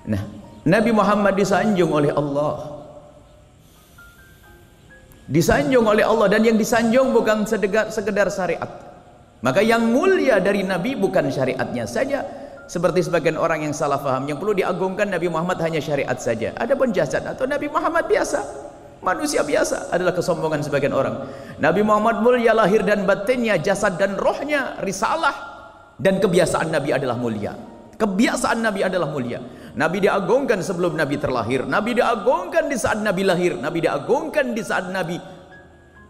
Nah, Nabi Muhammad disanjung oleh Allah. Disanjung oleh Allah, dan yang disanjung bukan sekedar syariat. Maka yang mulia dari Nabi bukan syariatnya saja, seperti sebagian orang yang salah faham. Yang perlu diagungkan Nabi Muhammad hanya syariat saja. Adapun jasad atau Nabi Muhammad biasa, manusia biasa, adalah kesombongan sebagian orang. Nabi Muhammad mulia lahir dan batinnya, jasad dan rohnya, risalah dan kebiasaan Nabi adalah mulia. Kebiasaan Nabi adalah mulia. Nabi diagungkan sebelum Nabi terlahir, Nabi diagungkan di saat Nabi lahir, Nabi diagungkan di saat Nabi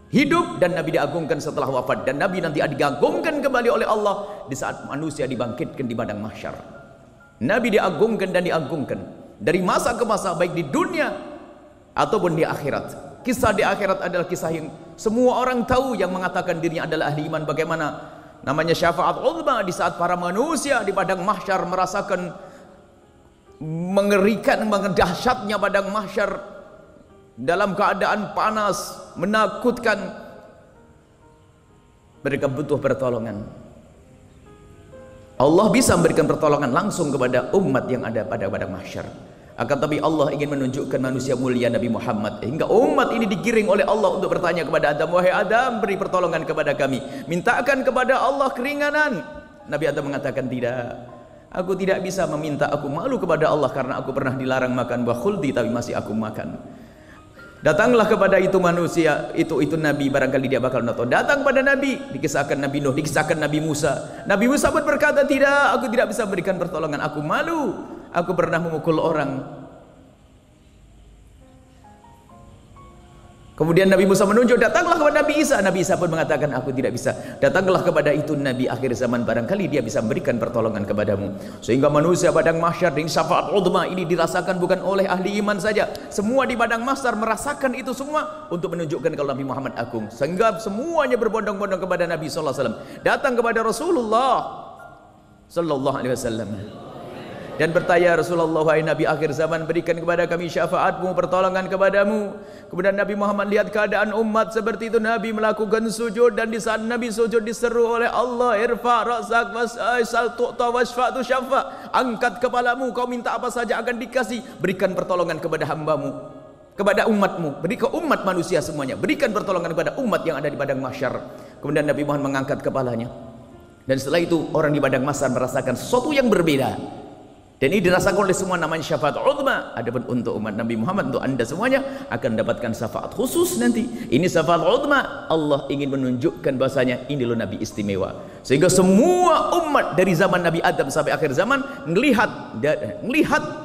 hidup, dan Nabi diagungkan setelah wafat, dan Nabi nanti diagungkan kembali oleh Allah di saat manusia dibangkitkan di padang mahsyar. Nabi diagungkan dan diagungkan dari masa ke masa, baik di dunia ataupun di akhirat. Kisah di akhirat adalah kisah yang semua orang tahu, yang mengatakan dirinya adalah ahli iman. Bagaimana namanya syafaat uzma di saat para manusia di padang mahsyar merasakan mengerikan, dahsyatnya padang mahsyar dalam keadaan panas, menakutkan. Mereka butuh pertolongan. Allah bisa memberikan pertolongan langsung kepada umat yang ada pada padang mahsyar. Akan tapi Allah ingin menunjukkan manusia mulia Nabi Muhammad, hingga umat ini digiring oleh Allah untuk bertanya kepada Adam, wahai Adam, beri pertolongan kepada kami, mintakan kepada Allah keringanan. Nabi Adam mengatakan, tidak, aku tidak bisa meminta, aku malu kepada Allah karena aku pernah dilarang makan buah khuldi tapi masih aku makan. Datanglah kepada itu manusia, itu Nabi, barangkali dia bakal nonton. Datang pada Nabi, dikisahkan Nabi Nuh, dikisahkan Nabi Musa. Nabi Musa pun berkata, tidak, aku tidak bisa berikan pertolongan, aku malu, aku pernah memukul orang. Kemudian Nabi Musa menunjuk, datanglah kepada Nabi Isa. Nabi Isa pun mengatakan, aku tidak bisa. Datanglah kepada itu Nabi akhir zaman, barangkali dia bisa memberikan pertolongan kepadamu. Sehingga manusia padang mahsyar dengan syafaat uzma ini dirasakan bukan oleh ahli iman saja. Semua di padang mahsyar merasakan itu semua untuk menunjukkan kalau Nabi Muhammad agung. Sehingga semuanya berbondong-bondong kepada Nabi sallallahu alaihi wasallam. Datang kepada Rasulullah sallallahu alaihi wasallam dan bertanya, Rasulullah, wahai Nabi akhir zaman, berikan kepada kami syafaatmu, pertolongan kepadamu. Kemudian Nabi Muhammad lihat keadaan umat seperti itu, Nabi melakukan sujud, dan di saat Nabi sujud diseru oleh Allah, irfa ra'sak was'al tu'ta wasfa'tu syafa', angkat kepalamu, kau minta apa saja akan dikasih. Berikan pertolongan kepada hambamu, kepada umatmu, berikan umat manusia semuanya, berikan pertolongan kepada umat yang ada di padang mahsyar. Kemudian Nabi Muhammad mengangkat kepalanya, dan setelah itu orang di padang mahsyar merasakan sesuatu yang berbeda. Dan ini dirasakan oleh semua, namanya syafaat uzma. Adapun untuk umat Nabi Muhammad, untuk anda semuanya akan mendapatkan syafaat khusus nanti. Ini syafaat uzma. Allah ingin menunjukkan bahasanya ini loh Nabi istimewa. Sehingga semua umat dari zaman Nabi Adam sampai akhir zaman melihat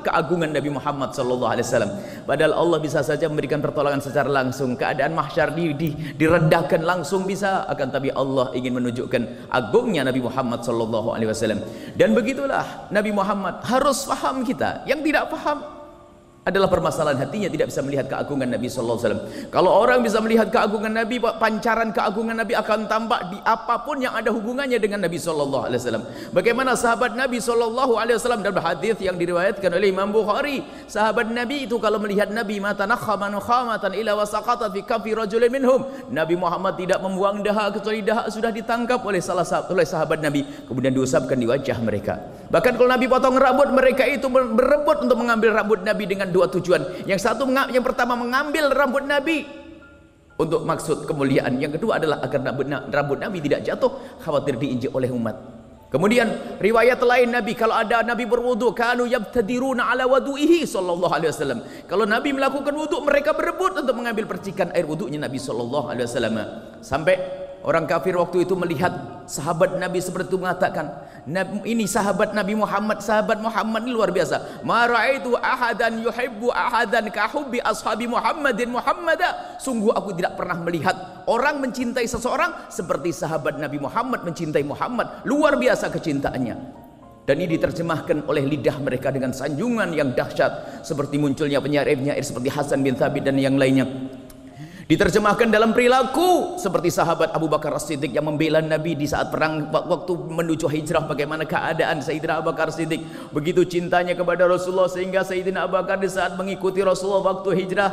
keagungan Nabi Muhammad sallallahu alaihi wasallam. Padahal Allah bisa saja memberikan pertolongan secara langsung, keadaan mahsyar diredahkan langsung bisa, akan tapi Allah ingin menunjukkan agungnya Nabi Muhammad sallallahu alaihi wasallam. Dan begitulah Nabi Muhammad harus faham. Kita yang tidak faham adalah permasalahan hatinya, tidak bisa melihat keagungan Nabi sallallahu alaihi wasallam. Kalau orang bisa melihat keagungan Nabi, pancaran keagungan Nabi akan tampak di apapun yang ada hubungannya dengan Nabi sallallahu alaihi wasallam. Bagaimana sahabat Nabi sallallahu alaihi wasallam dalam hadis yang diriwayatkan oleh Imam Bukhari, sahabat Nabi itu kalau melihat Nabi, mata nakhama nukhamatan ila wasaqata fi kafi rajulin minhum. Nabi Muhammad tidak membuang dahak kecuali dahak sudah ditangkap oleh sahabat Nabi, kemudian diusapkan di wajah mereka. Bahkan kalau Nabi potong rambut, mereka itu berebut untuk mengambil rambut Nabi dengan dua tujuan. Yang pertama mengambil rambut Nabi untuk maksud kemuliaan. Yang kedua adalah agar rambut Nabi tidak jatuh, khawatir diinjak oleh umat. Kemudian riwayat lain Nabi, kalau ada Nabi berwudu, kanu yabtadiruna ala wudu'ihi sallallahu alaihi wasallam. Kalau Nabi melakukan wudu, mereka berebut untuk mengambil percikan air wudunya Nabi sallallahu alaihi wasallam. Sampai orang kafir waktu itu melihat sahabat Nabi seperti itu mengatakan, ini sahabat Nabi Muhammad, sahabat Muhammad ini luar biasa. Ma ra'aitu ahadan yuhibbu ahadan ka hubbi ashabi Muhammadin Muhammada. Sungguh aku tidak pernah melihat orang mencintai seseorang seperti sahabat Nabi Muhammad mencintai Muhammad. Luar biasa kecintaannya. Dan ini diterjemahkan oleh lidah mereka dengan sanjungan yang dahsyat, seperti munculnya penyair-penyair seperti Hasan bin Thabit dan yang lainnya. Diterjemahkan dalam perilaku seperti sahabat Abu Bakar As-Siddiq yang membela Nabi di saat perang waktu menuju hijrah. Bagaimana keadaan Sayyidina Abu Bakar As-Siddiq, begitu cintanya kepada Rasulullah sehingga Sayyidina Abu Bakar di saat mengikuti Rasulullah waktu hijrah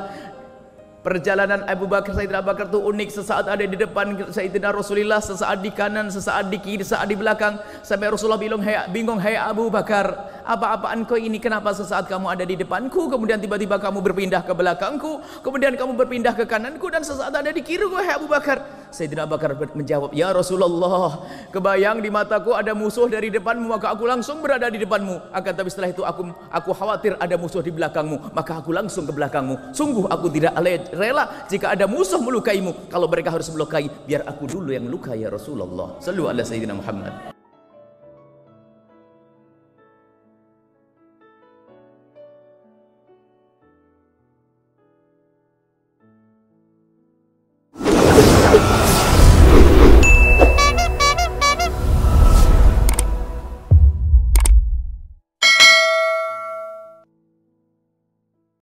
Perjalanan Abu Bakar, Sayyidina Abu Bakar itu unik. Sesaat ada di depan Sayyidina Rasulullah, sesaat di kanan, sesaat di kiri, sesaat di belakang. Sampai Rasulullah bingung, "Hai Abu Bakar, apa-apaan kau ini? Kenapa sesaat kamu ada di depanku, kemudian tiba-tiba kamu berpindah ke belakangku, kemudian kamu berpindah ke kananku, dan sesaat ada di kiriku, hai Abu Bakar?" Sayyidina Abu Bakar menjawab, "Ya Rasulullah, kebayang di mataku ada musuh dari depanmu, maka aku langsung berada di depanmu. Akan tapi setelah itu aku khawatir ada musuh di belakangmu, maka aku langsung ke belakangmu. Sungguh aku tidak rela jika ada musuh melukaimu. Kalau mereka harus melukai, biar aku dulu yang luka ya Rasulullah." Sallu ala Sayyidina Muhammad.